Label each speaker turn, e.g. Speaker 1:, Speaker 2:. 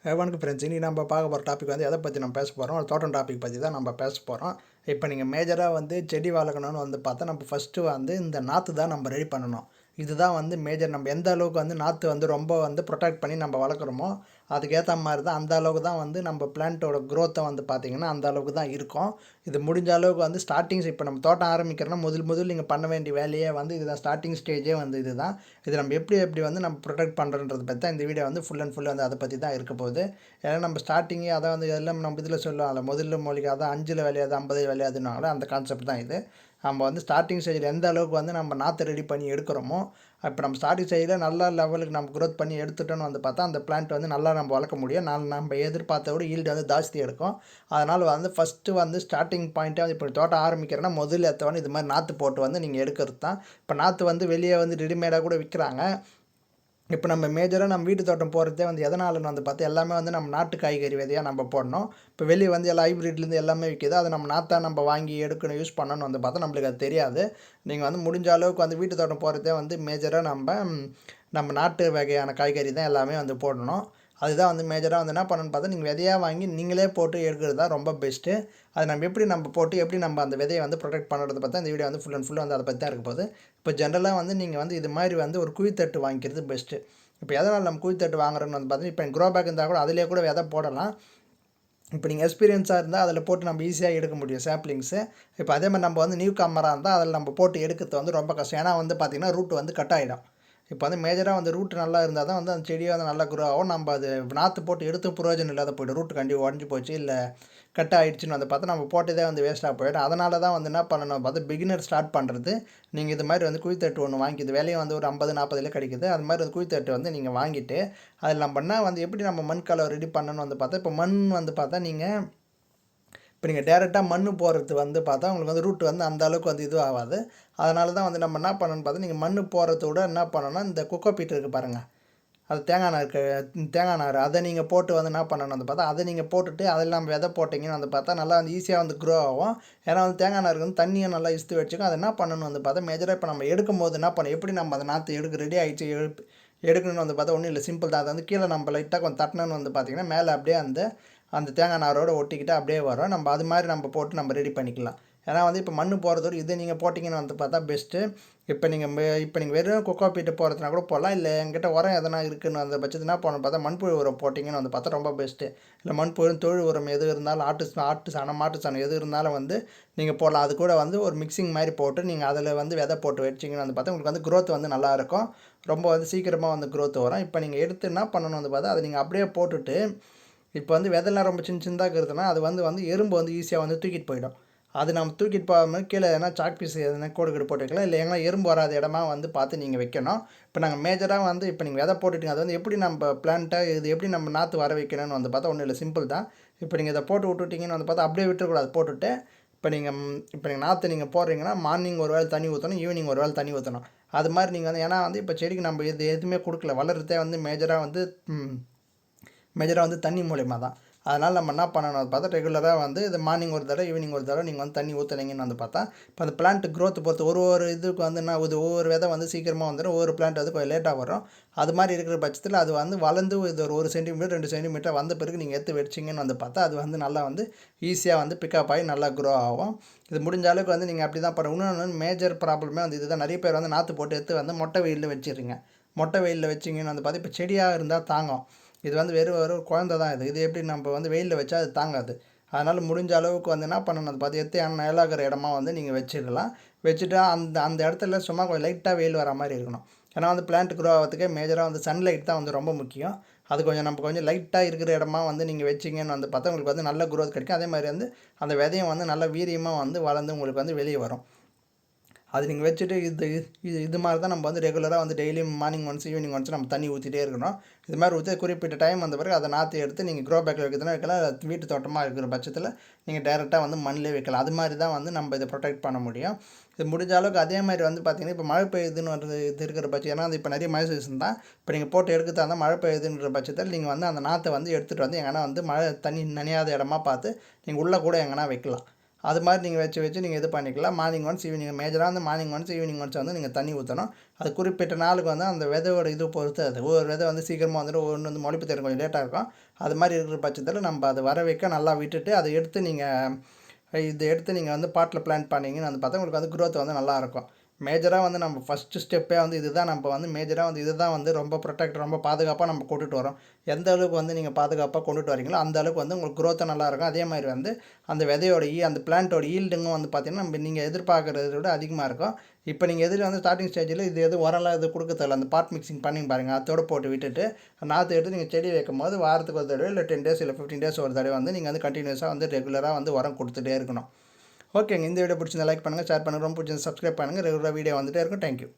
Speaker 1: வணக்கம் ஃப்ரெண்ட்ஸ். இனி நம்ம பார்க்க போகிற டாபிக் வந்து எதை பற்றி நம்ம பேச போகிறோம், ஒரு தோட்டம் டாபிக் பற்றி தான் நம்ம பேச போகிறோம். இப்போ நீங்கள் மேஜராக வந்து செடி வளர்க்கணும்னு வந்து பார்த்தா நம்ம ஃபஸ்ட்டு வந்து இந்த நாற்று தான் நம்ம ரெடி பண்ணணும். இதுதான் வந்து மேஜர். நம்ம எந்த அளவுக்கு வந்து நாற்று வந்து ரொம்ப வந்து ப்ரொடெக்ட் பண்ணி நம்ம வளர்க்குறோமோ அதுக்கேற்ற மாதிரி தான் அந்த அளவுக்கு தான் வந்து நம்ம பிளான்ட்டோட க்ரோத்தை வந்து பார்த்திங்கன்னா அந்த அளவுக்கு தான் இருக்கும். இது முடிஞ்ச அளவுக்கு வந்து ஸ்டார்டிங்ஸ் இப்போ நம்ம தோட்டம் ஆரம்பிக்கிறோன்னா முதல் நீங்கள் பண்ண வேண்டிய வேலையே வந்து இதுதான். ஸ்டார்டிங் ஸ்டேஜே வந்து இதுதான். இது நம்ம எப்படி வந்து நம்ம ப்ரொடெக்ட் பண்ணுறன்றதை பற்றி தான் இந்த வீடியோ வந்து ஃபுல் அண்ட் ஃபுல் வந்து அதை பற்றி தான் இருக்க போகுது. ஏன்னா நம்ம ஸ்டார்டிங்கே அதான் வந்து எல்லாம் நம்ம இதில் சொல்லுவாங்கள்ல, முதல்ல மூலிகை அதான் 5 விளையாது 50 விளையாதுன்னாங்களே, அந்த கான்செப்ட் தான் இது. நம்ம வந்து ஸ்டார்டிங் ஸ்டேஜில் எந்த அளவுக்கு வந்து நம்ம நாற்று ரெடி பண்ணி எடுக்கிறோமோ, இப்போ நம்ம ஸ்டார்டிங் ஸ்டேஜில் நல்ல லெவலுக்கு நம்ம க்ரோத் பண்ணி எடுத்துட்டோன்னு வந்து பார்த்தா அந்த பிளான்ட் வந்து நல்லா நம்ம வளர்க்க முடியும். நம்ம எதிர்பார்த்த விட ஈல்டு வந்து ஜாஸ்தி எடுக்கும். அதனால் வந்து ஃபஸ்ட்டு வந்து ஸ்டார்டிங் பாயிண்ட்டே வந்து இப்போ தோட்டம் ஆரம்பிக்கிறேன்னா முதல்ல எடுத்தவொடனே இது மாதிரி நாற்று போட்டு வந்து நீங்கள் எடுக்கிறது தான். இப்போ நாற்று வந்து வெளியே வந்து ரெடிமேடாக கூட விற்கிறாங்க. இப்போ நம்ம மேஜராக நம்ம வீட்டு தோட்டம் போடுறதே வந்து எதனாலன்னு வந்து பார்த்தா எல்லாமே வந்து நம்ம நாட்டு காய்கறி விதையாக நம்ம போடணும். இப்போ வெளியே வந்து எல்லாம் ஹைப்ரிட்லேருந்து எல்லாமே விற்கிது. அதை நம்ம நாற்றாக நம்ம வாங்கி எடுக்கணும், யூஸ் பண்ணணும்னு வந்து பார்த்தா நம்மளுக்கு அது தெரியாது. நீங்கள் வந்து முடிஞ்ச அளவுக்கு வந்து வீட்டு தோட்டம் போடுறதே வந்து மேஜராக நம்ம நாட்டு வகையான காய்கறி தான் எல்லாமே வந்து போடணும். அதுதான் வந்து மேஜராக வந்து என்ன பண்ணணும்னு பார்த்தா நீங்கள் விதையாக வாங்கி நீங்களே போட்டு எடுக்கிறது தான் ரொம்ப பெஸ்ட்டு. அது நம்ம எப்படி போட்டு எப்படி நம்ம அந்த விதையை வந்து ப்ரொடெக்ட் பண்ணுறத பார்த்தா இந்த வீடியோ வந்து ஃபுல் அண்ட் ஃபுல் வந்து அதை பற்றி தான் இருக்க போகுது. இப்போ ஜென்ரலாக வந்து நீங்கள் வந்து இது மாதிரி வந்து ஒரு குழித்தட்டு வாங்கிக்கிறது பெஸ்ட்டு. இப்போ எதனால் நம்ம குழித்தட்டு வாங்குறோன்னு வந்து பார்த்தீங்கன்னா, இப்போ க்ரோ பேக் இருந்தால் கூட அதிலே கூட விதை போடலாம். இப்போ நீங்கள் எக்ஸ்பீரியன்ஸாக இருந்தால் அதில் போட்டு நம்ம ஈஸியாக எடுக்க முடியும் சாப்ளிங்ஸு. இப்போ அதே மாதிரி நம்ம வந்து நியூ கம்மராக இருந்தால் அதில் நம்ம போட்டு எடுக்கிறது வந்து ரொம்ப கஷ்டம். ஏன்னா வந்து பார்த்திங்கன்னா ரூட் வந்து கட் ஆகிடும். இப்போ வந்து மேஜராக வந்து ரூட் நல்லா இருந்தால் தான் வந்து அந்த செடியை வந்து நல்லா க்ரோ ஆகும். நம்ம அது நாற்று போட்டு எடுத்து பிரயோஜனம் இல்லாத போய்டும். ரூட் கண்டி உடஞ்சி போச்சு இல்லை கட் ஆகிடுச்சின்னு வந்து பார்த்தா நம்ம போட்டதே வந்து வேஸ்ட்டாக போயிடும். அதனால தான் வந்து என்ன பண்ணணும் பார்த்தா பிகினர் ஸ்டார்ட் பண்ணுறது நீங்கள் இது மாதிரி வந்து குழித்தட்டு ஒன்று வாங்கிக்குது. விலையை வந்து ஒரு 50-40 கிடைக்குது. அது மாதிரி வந்து குழித்தட்டு வந்து நீங்கள் வாங்கிட்டு அதில் நம்ம என்ன வந்து எப்படி நம்ம மண் கலவை ரெடி பண்ணணும்னு வந்து பார்த்தா இப்போ மண் வந்து பார்த்தா இப்போ நீங்கள் டேரெக்டாக மண் போடுறது வந்து பார்த்தா உங்களுக்கு வந்து ரூட் வந்து அந்த அளவுக்கு வந்து இதுவும் ஆகாது. அதனால தான் வந்து நம்ம என்ன பண்ணணும்னு பார்த்தா நீங்கள் மண் போடுறத விட என்ன பண்ணணும்னா இந்த கொக்கோ பீட் இருக்குது பாருங்கள், அது தேங்காய் நார் அதை நீங்கள் போட்டு வந்து என்ன பண்ணணும் வந்து பார்த்தா அதை நீங்கள் போட்டுட்டு அதில் நம்ம விதை போட்டிங்கன்னு வந்து பார்த்தா நல்லா வந்து ஈஸியாக வந்து க்ரோ ஆகும். ஏன்னா வந்து தேங்காய் நாருக்கு வந்து தண்ணியும் நல்லா இழுத்து வச்சுக்கும். அதை என்ன பண்ணணும் வந்து பார்த்தா மேஜராக இப்போ நம்ம எடுக்கும் போது என்ன பண்ணணும், எப்படி நம்ம அதை நாற்று ரெடி ஆகிடுச்சு எடுக்கணும்னு வந்து பார்த்தா ஒன்றும் இல்லை, சிம்பிள் தான். அதை வந்து கீழே நம்ம லைட்டாக கொஞ்சம் தட்டணுன்னு வந்து பார்த்திங்கன்னா மேலே அப்படியே அந்த தேங்காய் நாரோடு ஒட்டிக்கிட்டு அப்படியே வரும். நம்ம அது மாதிரி நம்ம போட்டு நம்ம ரெடி பண்ணிக்கலாம். ஏன்னா வந்து இப்போ மண் போடுறதோடு இது நீங்கள் போட்டிங்கன்னு வந்து பார்த்தா பெஸ்ட்டு. இப்போ நீங்கள் வெறும் கொக்கோ பீட்டு போடுறதுனா கூட போடலாம். இல்லை என்கிட்ட உரம் எதனா இருக்குன்னு அந்த பட்சத்தில் என்ன பண்ணணும் பார்த்தா மண்புழு உரம் போட்டிங்கன்னு வந்து பார்த்தா ரொம்ப பெஸ்ட்டு. இல்லை மண்புழு தொழு உரம் எது இருந்தாலும் ஆட்டு சாணம் மாட்டு சாணம் எது இருந்தாலும் வந்து நீங்கள் போடலாம். அது கூட வந்து ஒரு மிக்சிங் மாதிரி போட்டு நீங்கள் அதில் வந்து விதை போட்டு வச்சிங்கன்னு வந்து பார்த்தா உங்களுக்கு வந்து க்ரோத் வந்து நல்லாயிருக்கும். ரொம்ப வந்து சீக்கிரமாக வந்து க்ரோத் வரும். இப்போ நீங்கள் எடுத்து என்ன பண்ணணும் வந்து பார்த்தா அதை நீங்கள் அப்படியே போட்டுட்டு இப்போ வந்து விதைலாம் ரொம்ப சின்னதாக இருக்குதுன்னா அது வந்து எறும்பு வந்து ஈஸியாக வந்து தூக்கிட்டு போயிடும். அது நம்ம தூக்கிட்டு போகாமல் கீழே எதனா சாக் பீஸ் எதனா கோடு போட்டு வைக்கலாம். இல்லை எங்கன்னா எறும்பு வராத இடமா வந்து பார்த்து நீங்கள் வைக்கணும். இப்போ நாங்கள் மேஜராக வந்து இப்போ நீங்கள் விதை போட்டுட்டீங்க, அது வந்து எப்படி நம்ம பிளான்ட்டை இது எப்படி நம்ம நாற்று வர வைக்கணும்னு வந்து பார்த்தா ஒன்றும் இல்லை, சிம்பிள் தான். இப்போ நீங்கள் இதை போட்டு விட்டுட்டிங்கன்னு வந்து பார்த்தா அப்படியே விட்டுறக்கூடாது. போட்டுட்டு இப்போ நீங்கள் நாற்று நீங்கள் போடுறீங்கன்னா மார்னிங் ஒரு வேளை தண்ணி ஊற்றணும், ஈவினிங் ஒரு வேளை தண்ணி ஊற்றணும். அது மாதிரி நீங்கள் வந்து ஏன்னா வந்து இப்போ செடிக்கு நம்ம இது எதுவுமே கொடுக்கல, வளர்கிறதே வந்து மேஜராக வந்து தண்ணி மூலிமா தான். அதனால் நம்ம என்ன பண்ணணும் பார்த்தா ரெகுலராக வந்து இது மார்னிங் ஒரு தடவை ஈவினிங் ஒரு தடவை நீங்கள் வந்து தண்ணி ஊற்றுனீங்கன்னு வந்து பார்த்தா இப்போ அந்த பிளான்ட் க்ரோத் பொறுத்து ஒரு இதுக்கு வந்து என்ன ஒவ்வொரு விதை வந்து சீக்கிரமாக வந்துடும், ஒவ்வொரு பிளான்ட் வந்து கொஞ்சம் லேட்டாக வரும். அது மாதிரி இருக்கிற பட்சத்தில் அது வந்து வளர்ந்து இது ஒரு 1 சென்டிமீட்டர் 2 சென்டிமீட்டர் வந்த பிறகு நீங்கள் எடுத்து வச்சிங்கன்னு வந்து பார்த்தா அது வந்து நல்லா வந்து ஈஸியாக வந்து பிக்கப் ஆகி நல்லா க்ரோ ஆகும். இது முடிஞ்ச அளவுக்கு வந்து நீங்கள் அப்படி தான் பண்ணணும். இன்னொன்று மேஜர் ப்ராப்ளமே வந்து இதுதான். நிறைய பேர் வந்து நாற்று போட்டு எடுத்து வந்து மொட்டை வெயிலில் வச்சிடுறீங்க. மொட்டை வெயிலில் வச்சிங்கன்னு வந்து பார்த்தா இப்போ செடியாக இருந்தால் தாங்கும். இது வந்து வெறும் குழந்தை தான். இது எப்படி நம்ம வந்து வெயிலில் வச்சா அது தாங்காது. அதனால் முடிஞ்ச அளவுக்கு வந்து என்ன பண்ணணும் அது பார்த்து எடுத்து நிழலாகிற இடமா வந்து நீங்கள் வச்சிடலாம். வச்சுட்டா அந்த இடத்துல சும்மா கொஞ்சம் லைட்டாக வெயில் வர மாதிரி இருக்கணும். ஏன்னா வந்து பிளான்ட் க்ரோ ஆகிறதுக்கே மேஜராக வந்து சன்லைட் தான் வந்து ரொம்ப முக்கியம். அது கொஞ்சம் லைட்டாக இருக்கிற இடமா வந்து நீங்கள் வச்சிங்கன்னு வந்து பார்த்தா உங்களுக்கு வந்து நல்ல க்ரோத் கிடைக்கும். அதே மாதிரி வந்து அந்த விதையும் வந்து நல்ல வீரியமாக வந்து வளர்ந்து உங்களுக்கு வந்து வெளியே வரும். அது நீங்கள் வச்சுட்டு இது மாதிரி தான் நம்ம வந்து ரெகுலராக வந்து டெய்லியும் மார்னிங் ஒன்ஸ் ஈவினிங் ஒன்ஸ் நம்ம தண்ணி ஊற்றிட்டே இருக்கணும். இது மாதிரி ஊற்றி குறிப்பிட்ட டைம் வந்த பிறகு அதை நாற்று எடுத்து நீங்கள் க்ரோ பேக்கில் வைக்கிறதுனா வைக்கலாம். வீட்டு தோட்டமாக இருக்கிற பட்சத்தில் நீங்கள் டேரெக்டாக வந்து மண்ணிலே வைக்கலாம். அது மாதிரி தான் வந்து நம்ம இதை ப்ரொடெக்ட் பண்ண முடியும். இது முடிஞ்ச அளவுக்கு அதே மாதிரி வந்து பார்த்திங்கன்னா இப்போ மழை பெய்யுதுன்னு இது இருக்கிற பட்சம், ஏன்னா இப்போ நிறைய மழை சீசன் தான். இப்போ நீங்கள் போட்டு எடுக்கிறதா இருந்தால் மழை பெய்யுதுன்ற பட்சத்தில் நீங்கள் வந்து அந்த நாற்றை வந்து எடுத்துகிட்டு வந்து எங்கன்னா வந்து மழை தண்ணி நனையாத இடமா பார்த்து நீங்கள் உள்ளே கூட எங்கன்னா வைக்கலாம். அது மாதிரி நீங்கள் வச்சு நீங்கள் இது பண்ணிக்கலாம். மார்னிங் ஒன்ஸ் ஈவினிங் மேஜராக வந்து மார்னிங் ஒன்ஸ் ஈவினிங் ஒன்ஸ் வந்து நீங்கள் தண்ணி ஊற்றணும். அது குறிப்பிட்ட நாளுக்கு வந்து அந்த விதையோட இது பொறுத்து அது ஒரு விதை வந்து சீக்கிரமாக வந்துடும், ஒன்று வந்து முளைப்பு தர கொஞ்சம் லேட்டாக இருக்கும். அது மாதிரி இருக்கிற பட்சத்தில் நம்ம அதை வர வைக்க நல்லா விட்டுட்டு அதை எடுத்து நீங்கள் வந்து பாட்டில் பிளான்ட் பண்ணிங்கன்னு வந்து பார்த்தா உங்களுக்கு வந்து க்ரோத் வந்து நல்லாயிருக்கும். மேஜராக வந்து நம்ம ஃபஸ்ட்டு ஸ்டெப்பே வந்து இதுதான். நம்ம வந்து மேஜராக வந்து இதுதான் வந்து ரொம்ப ரொம்ப பாதுகாப்பாக நம்ம கொண்டுட்டு வரோம். எந்த அளவுக்கு வந்து நீங்கள் பாதுகாப்பாக கொண்டுட்டு வரீங்களோ அந்த அளவுக்கு வந்து உங்களுக்கு க்ரோத்தும் நல்லாயிருக்கும். அதே மாதிரி வந்து அந்த விதையோட அந்த பிளான்ட்டோட ஈல்டுங்கும் வந்து பார்த்திங்கன்னா நீங்கள் எதிர்பார்க்குறத விட அதிகமாக இருக்கும். இப்போ நீங்கள் வந்து ஸ்டார்டிங் ஸ்டேஜில் இது உரம்லாம் கொடுக்க தேவையில்ல. அந்த பாட் மிக்சிங் பண்ணி பாருங்கள், அதோடு போட்டு விட்டுட்டு நாற்று எடுத்து நீங்கள் செடி வைக்கும்போது வாரத்துக்கு ஒரு தடவை இல்லை 10 டேஸ் இல்லை 15 டேஸ் ஒரு தடவை வந்து நீங்கள் வந்து கண்டினியூஸாக வந்து ரெகுலராக வந்து உரம் கொடுத்துட்டே இருக்கணும். ஓகேங்க, இந்த வீடியோ பிடிச்சிருந்தா லைக் பண்ணுங்கள், ஷேர் பண்ணுங்கள், ரொம்ப பிடிச்சிருந்தா சப்ஸ்கிரைப் பண்ணுங்கள். ரெகுலராக வீடியோ வந்துகிட்டே இருக்கும். தேங்க்யூ.